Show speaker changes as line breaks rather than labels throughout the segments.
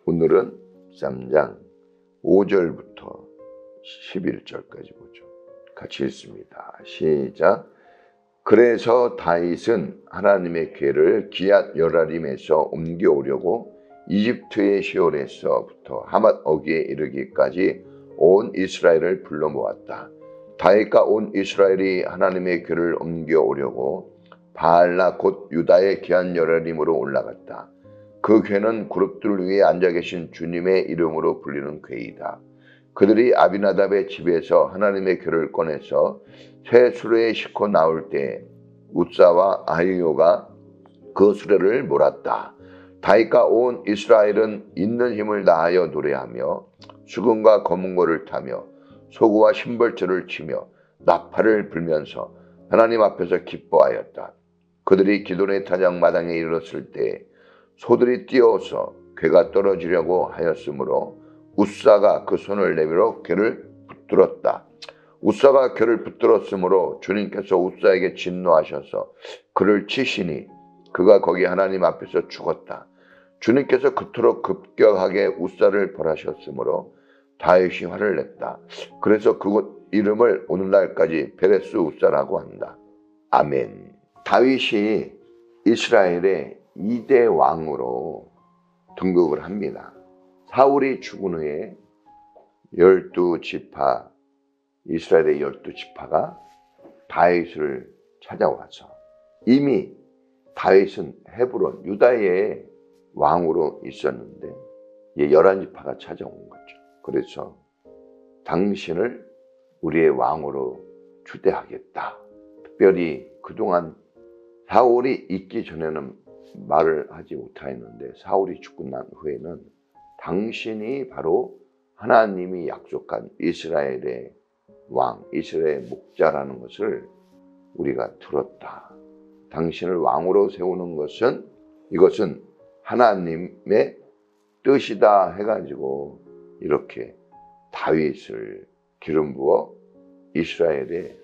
오늘은 3장 5절부터 11절까지 보죠. 같이 읽습니다. 시작. 그래서 다윗은 하나님의 궤를 기앗 여라림에서 옮겨오려고 이집트의 시올에서부터 하맛 어귀에 이르기까지 온 이스라엘을 불러 모았다. 다윗과 온 이스라엘이 하나님의 궤를 옮겨오려고 바알라 곧 유다의 기앗 여라림으로 올라갔다. 그 궤는 그룹들 위에 앉아 계신 주님의 이름으로 불리는 궤이다. 그들이 아비나답의 집에서 하나님의 궤를 꺼내서 새 수레에 싣고 나올 때 웃사와 아히요가 그 수레를 몰았다. 다윗과 온 이스라엘은 있는 힘을 다하여 노래하며 수금과 검은고를 타며 소구와 심벌초를 치며 나팔을 불면서 하나님 앞에서 기뻐하였다. 그들이 기돈의 타작 마당에 이르렀을 때 소들이 뛰어서 궤가 떨어지려고 하였으므로 웃사가 그 손을 내밀어 궤를 붙들었다. 웃사가 궤를 붙들었으므로 주님께서 웃사에게 진노하셔서 그를 치시니 그가 거기 하나님 앞에서 죽었다. 주님께서 그토록 급격하게 웃사를 벌하셨으므로 다윗이 화를 냈다. 그래서 그곳 이름을 오늘날까지 베레스 웃사라고 한다. 아멘. 다윗이 이스라엘의 2대 왕으로 등극을 합니다. 사울이 죽은 후에 12지파, 이스라엘의 12지파가 다윗을 찾아와서 이미 다윗은 헤브론, 유다의 왕으로 있었는데 11지파가 찾아온 거죠. 그래서 당신을 우리의 왕으로 추대하겠다. 특별히 그동안 사울이 있기 전에는 말을 하지 못하였는데 사울이 죽고 난 후에는 당신이 바로 하나님이 약속한 이스라엘의 왕, 이스라엘의 목자라는 것을 우리가 들었다. 당신을 왕으로 세우는 것은 이것은 하나님의 뜻이다 해가지고 이렇게 다윗을 기름 부어 이스라엘의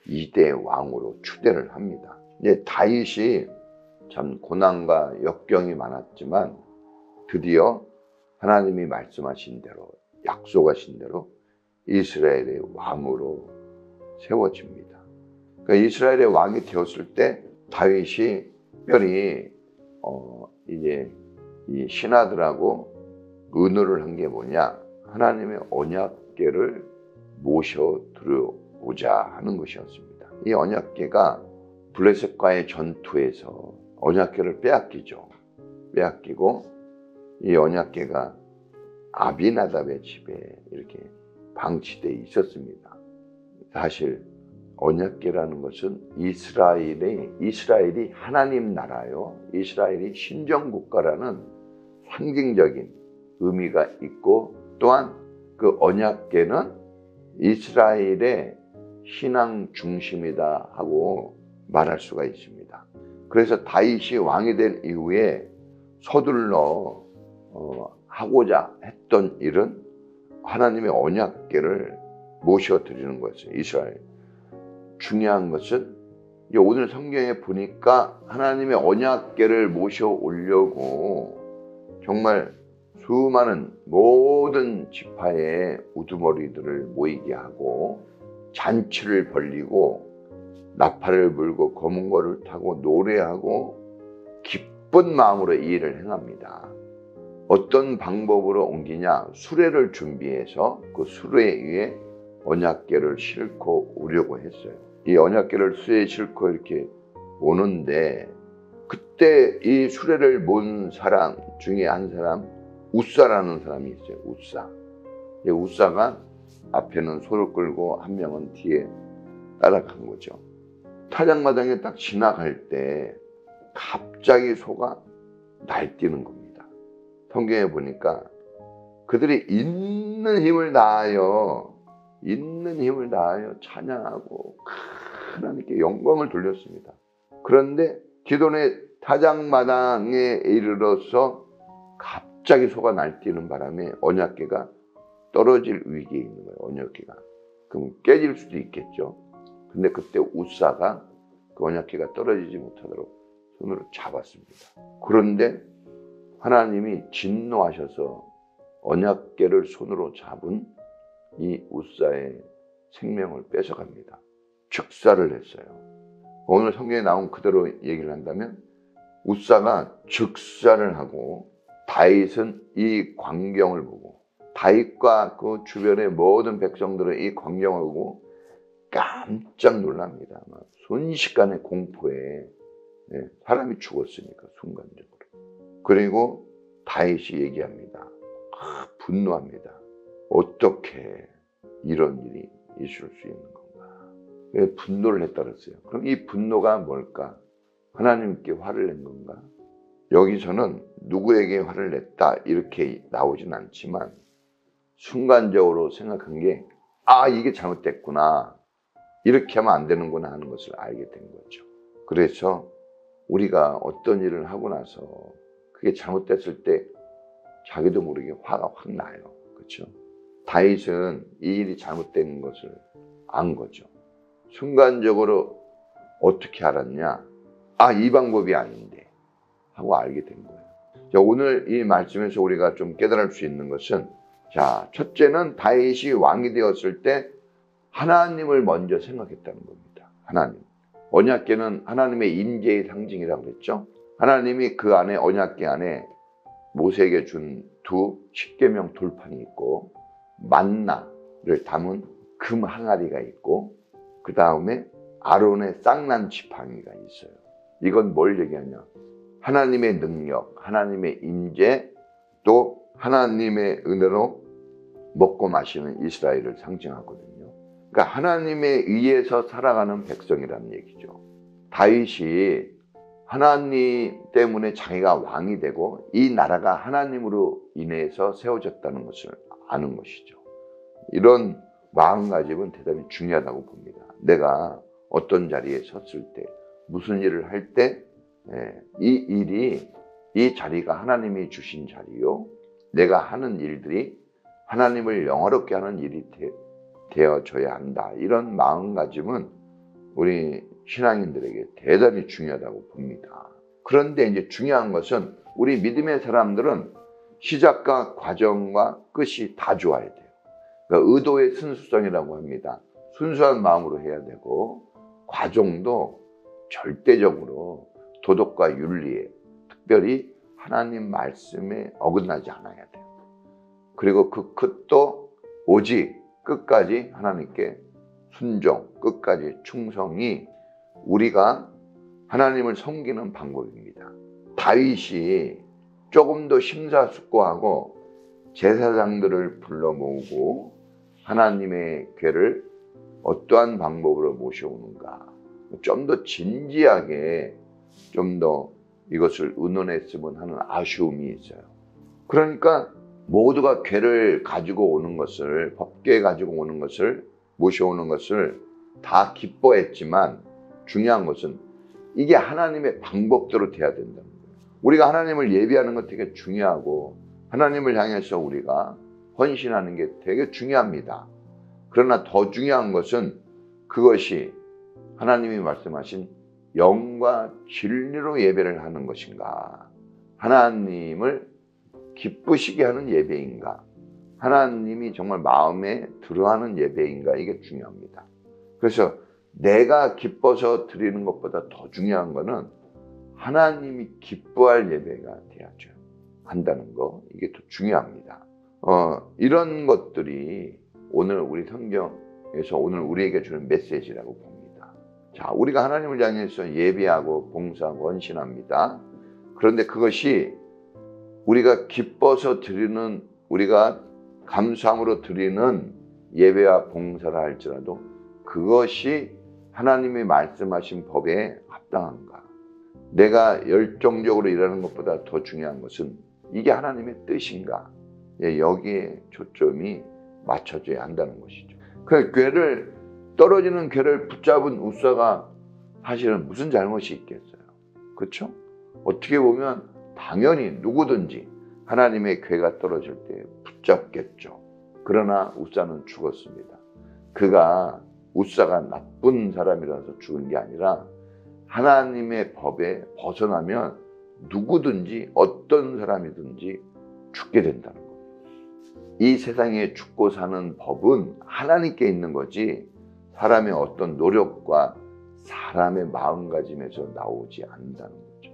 2대 왕으로 추대를 합니다. 이제 다윗이 참 고난과 역경이 많았지만 드디어 하나님이 말씀하신 대로 약속하신 대로 이스라엘의 왕으로 세워집니다. 그러니까 이스라엘의 왕이 되었을 때 다윗이 특별히 이제 이 신하들하고 의논을 한 게 뭐냐? 하나님의 언약궤를 모셔 들어오자 하는 것이었습니다. 이 언약궤가 블레셋과의 전투에서 언약궤를 빼앗기죠. 빼앗기고 이 언약궤가 아비나답의 집에 이렇게 방치되어 있었습니다. 사실 언약궤라는 것은 이스라엘이 하나님 나라요. 이스라엘이 신정국가라는 상징적인 의미가 있고 또한 그 언약궤는 이스라엘의 신앙 중심이다 하고 말할 수가 있습니다. 그래서 다윗이 왕이 된 이후에 서둘러 하고자 했던 일은 하나님의 언약궤를 모셔드리는 것이에요. 이스라엘. 중요한 것은 오늘 성경에 보니까 하나님의 언약궤를 모셔오려고 정말 수많은 모든 지파의 우두머리들을 모이게 하고 잔치를 벌리고 나팔을 불고 검은고를 타고 노래하고 기쁜 마음으로 이 일을 행합니다. 어떤 방법으로 옮기냐? 수레를 준비해서 그 수레 위에 언약궤를 싣고 오려고 했어요. 이 언약궤를 수레에 싣고 이렇게 오는데 그때 이 수레를 몬 사람 중에 한 사람 웃사라는 사람이 있어요. 웃사. 웃사가 앞에는 소를 끌고 한 명은 뒤에 따라간 거죠. 타작마당에 딱 지나갈 때 갑자기 소가 날뛰는 겁니다. 성경에 보니까 그들이 있는 힘을 다하여 찬양하고 하나님께 영광을 돌렸습니다. 그런데 기돈의 타작마당에 이르러서 갑자기 소가 날뛰는 바람에 언약궤가 떨어질 위기에 있는 거예요. 언약궤가. 그럼 깨질 수도 있겠죠. 근데 그때 웃사가 그 언약궤가 떨어지지 못하도록 손으로 잡았습니다. 그런데 하나님이 진노하셔서 언약궤를 손으로 잡은 이 웃사의 생명을 뺏어갑니다. 즉사를 했어요. 오늘 성경에 나온 그대로 얘기를 한다면 웃사가 즉사를 하고 다윗은 이 광경을 보고 다윗과 그 주변의 모든 백성들은 이 광경을 보고 깜짝 놀랍니다. 순식간에 공포에 사람이 죽었으니까 순간적으로. 그리고 다윗이 얘기합니다. 분노합니다. 어떻게 이런 일이 있을 수 있는 건가? 왜 분노를 했다 그랬어요? 그럼 이 분노가 뭘까? 하나님께 화를 낸 건가? 여기서는 누구에게 화를 냈다 이렇게 나오진 않지만 순간적으로 생각한 게 이게 잘못됐구나. 이렇게 하면 안 되는구나 하는 것을 알게 된 거죠. 그래서 우리가 어떤 일을 하고 나서 그게 잘못됐을 때 자기도 모르게 화가 확 나요. 그렇죠? 다윗은 이 일이 잘못된 것을 안 거죠. 순간적으로 어떻게 알았냐? 이 방법이 아닌데 하고 알게 된 거예요. 자, 오늘 이 말씀에서 우리가 좀 깨달을 수 있는 것은 첫째는 다윗이 왕이 되었을 때 하나님을 먼저 생각했다는 겁니다. 하나님. 언약궤는 하나님의 임재의 상징이라고 그랬죠. 하나님이 그 안에 언약궤 안에 모세에게 준 두 십계명 돌판이 있고 만나를 담은 금 항아리가 있고 그 다음에 아론의 쌍난 지팡이가 있어요. 이건 뭘 얘기하냐? 하나님의 능력, 하나님의 임재, 또 하나님의 은혜로 먹고 마시는 이스라엘을 상징하거든요. 그러니까 하나님에 의해서 살아가는 백성이라는 얘기죠. 다윗이 하나님 때문에 자기가 왕이 되고 이 나라가 하나님으로 인해서 세워졌다는 것을 아는 것이죠. 이런 마음가짐은 대단히 중요하다고 봅니다. 내가 어떤 자리에 섰을 때, 무슨 일을 할 때, 이 자리가 하나님이 주신 자리요. 내가 하는 일들이 하나님을 영화롭게 하는 일이 되어져야 한다. 이런 마음가짐은 우리 신앙인들에게 대단히 중요하다고 봅니다. 그런데 이제 중요한 것은 우리 믿음의 사람들은 시작과 과정과 끝이 다 좋아야 돼요. 그러니까 의도의 순수성이라고 합니다. 순수한 마음으로 해야 되고 과정도 절대적으로 도덕과 윤리에 특별히 하나님 말씀에 어긋나지 않아야 돼요. 그리고 그 끝도 오직 끝까지 하나님께 순종, 끝까지 충성이 우리가 하나님을 섬기는 방법입니다. 다윗이 조금 더 심사숙고하고 제사장들을 불러 모으고 하나님의 궤를 어떠한 방법으로 모셔오는가, 좀 더 진지하게 좀 더 이것을 의논했으면 하는 아쉬움이 있어요. 그러니까 모두가 궤를 가지고 오는 것을, 법궤 가지고 오는 것을, 모셔오는 것을 다 기뻐했지만 중요한 것은 이게 하나님의 방법대로 돼야 된다는 거예요. 우리가 하나님을 예비하는 것 되게 중요하고 하나님을 향해서 우리가 헌신하는 게 되게 중요합니다. 그러나 더 중요한 것은 그것이 하나님이 말씀하신 영과 진리로 예배를 하는 것인가, 하나님을 기쁘시게 하는 예배인가, 하나님이 정말 마음에 들어하는 예배인가, 이게 중요합니다. 그래서 내가 기뻐서 드리는 것보다 더 중요한 거는 하나님이 기뻐할 예배가 돼야죠. 한다는 거, 이게 더 중요합니다. 이런 것들이 오늘 우리 성경에서 오늘 우리에게 주는 메시지라고 봅니다. 자, 우리가 하나님을 향해서 예배하고 봉사하고 헌신합니다. 그런데 그것이 우리가 기뻐서 드리는, 우리가 감사함으로 드리는 예배와 봉사를 할지라도 그것이 하나님이 말씀하신 법에 합당한가? 내가 열정적으로 일하는 것보다 더 중요한 것은 이게 하나님의 뜻인가? 여기에 초점이 맞춰져야 한다는 것이죠. 그 궤를, 떨어지는 궤를 붙잡은 웃사가 사실은 무슨 잘못이 있겠어요? 그렇죠? 어떻게 보면 당연히 누구든지 하나님의 궤가 떨어질 때 붙잡겠죠. 그러나 웃사는 죽었습니다. 그가 웃사가 나쁜 사람이라서 죽은 게 아니라 하나님의 법에 벗어나면 누구든지 어떤 사람이든지 죽게 된다는 거예요. 이 세상에 죽고 사는 법은 하나님께 있는 거지 사람의 어떤 노력과 사람의 마음가짐에서 나오지 않는다는 거죠.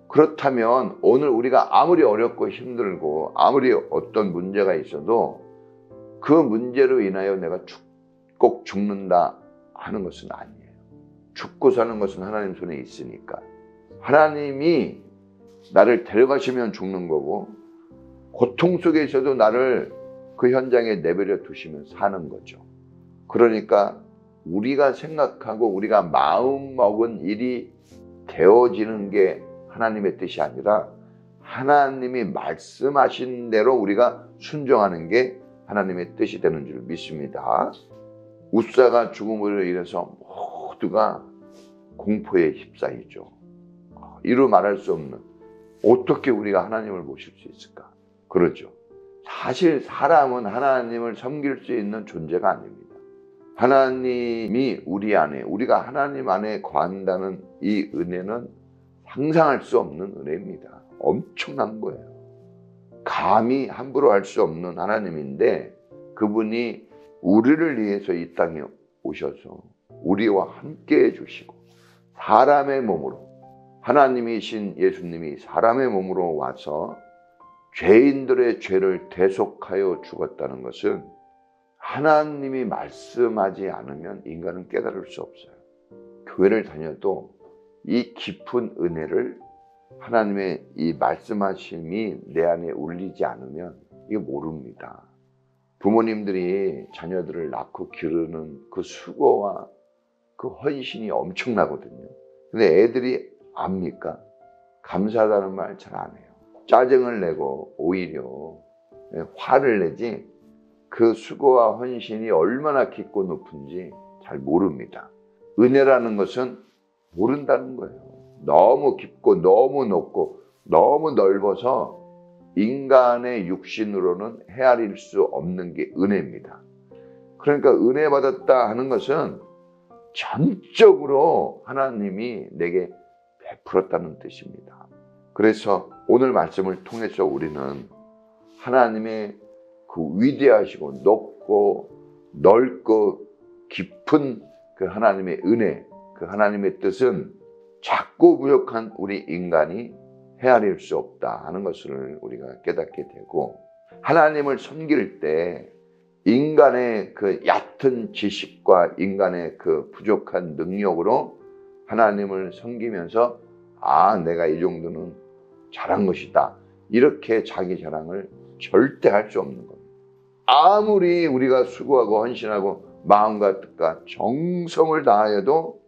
그렇다면 오늘 우리가 아무리 어렵고 힘들고 아무리 어떤 문제가 있어도 그 문제로 인하여 내가 꼭 죽는다 하는 것은 아니에요. 죽고 사는 것은 하나님 손에 있으니까. 하나님이 나를 데려가시면 죽는 거고 고통 속에 있어도 나를 그 현장에 내버려 두시면 사는 거죠. 그러니까 우리가 생각하고 우리가 마음 먹은 일이 되어지는 게 하나님의 뜻이 아니라 하나님이 말씀하신 대로 우리가 순종하는 게 하나님의 뜻이 되는 줄 믿습니다. 웃사가 죽음으로 인해서 모두가 공포에 휩싸이죠. 이루 말할 수 없는, 어떻게 우리가 하나님을 모실 수 있을까? 그러죠. 사실 사람은 하나님을 섬길 수 있는 존재가 아닙니다. 하나님이 우리 안에, 우리가 하나님 안에 거한다는 이 은혜는 상상할 수 없는 은혜입니다. 엄청난 거예요. 감히 함부로 할 수 없는 하나님인데 그분이 우리를 위해서 이 땅에 오셔서 우리와 함께 해주시고 사람의 몸으로, 하나님이신 예수님이 사람의 몸으로 와서 죄인들의 죄를 대속하여 죽었다는 것은 하나님이 말씀하지 않으면 인간은 깨달을 수 없어요. 교회를 다녀도 이 깊은 은혜를 하나님의 이 말씀하심이 내 안에 울리지 않으면 이거 모릅니다. 부모님들이 자녀들을 낳고 기르는 그 수고와 그 헌신이 엄청나거든요. 근데 애들이 압니까? 감사하다는 말 잘 안 해요. 짜증을 내고 오히려 화를 내지 그 수고와 헌신이 얼마나 깊고 높은지 잘 모릅니다. 은혜라는 것은 모른다는 거예요. 너무 깊고 너무 높고 너무 넓어서 인간의 육신으로는 헤아릴 수 없는 게 은혜입니다. 그러니까 은혜 받았다 하는 것은 전적으로 하나님이 내게 베풀었다는 뜻입니다. 그래서 오늘 말씀을 통해서 우리는 하나님의 그 위대하시고 높고 넓고 깊은 그 하나님의 은혜, 그 하나님의 뜻은 작고 부족한 우리 인간이 헤아릴 수 없다 하는 것을 우리가 깨닫게 되고, 하나님을 섬길 때 인간의 그 얕은 지식과 인간의 그 부족한 능력으로 하나님을 섬기면서 내가 이 정도는 잘한 것이다, 이렇게 자기 자랑을 절대 할 수 없는 겁니다. 아무리 우리가 수고하고 헌신하고 마음과 뜻과 정성을 다하여도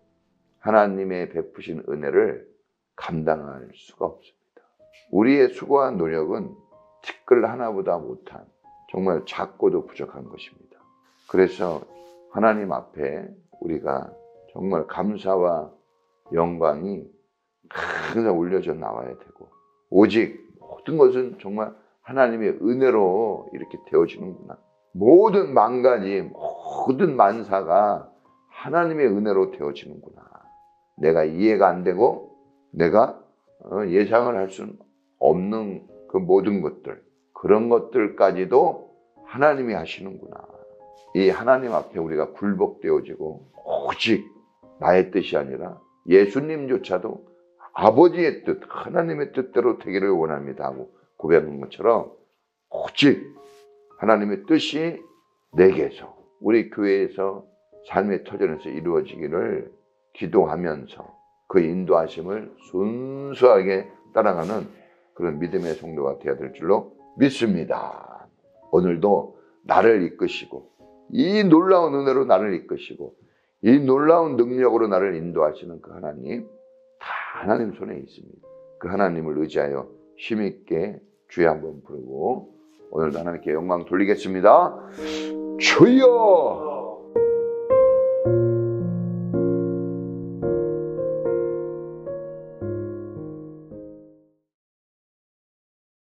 하나님의 베푸신 은혜를 감당할 수가 없습니다. 우리의 수고와 노력은 티끌 하나보다 못한 정말 작고도 부족한 것입니다. 그래서 하나님 앞에 우리가 정말 감사와 영광이 항상 올려져 나와야 되고, 오직 모든 것은 정말 하나님의 은혜로 이렇게 되어지는구나. 모든 만가지, 모든 만사가 하나님의 은혜로 되어지는구나. 내가 이해가 안 되고 내가 예상을 할 수는 없는 그 모든 것들, 그런 것들까지도 하나님이 하시는구나. 이 하나님 앞에 우리가 굴복되어지고 오직 나의 뜻이 아니라 예수님조차도 아버지의 뜻, 하나님의 뜻대로 되기를 원합니다 하고 고백한 것처럼 오직 하나님의 뜻이 내게서, 우리 교회에서 삶의 터전에서 이루어지기를 기도하면서 그 인도하심을 순수하게 따라가는 그런 믿음의 성도가 되어야 될 줄로 믿습니다. 오늘도 나를 이끄시고 이 놀라운 은혜로 나를 이끄시고 이 놀라운 능력으로 나를 인도하시는 그 하나님, 다 하나님 손에 있습니다. 그 하나님을 의지하여 힘있게 주여 한번 부르고 오늘도 하나님께 영광 돌리겠습니다. 주여!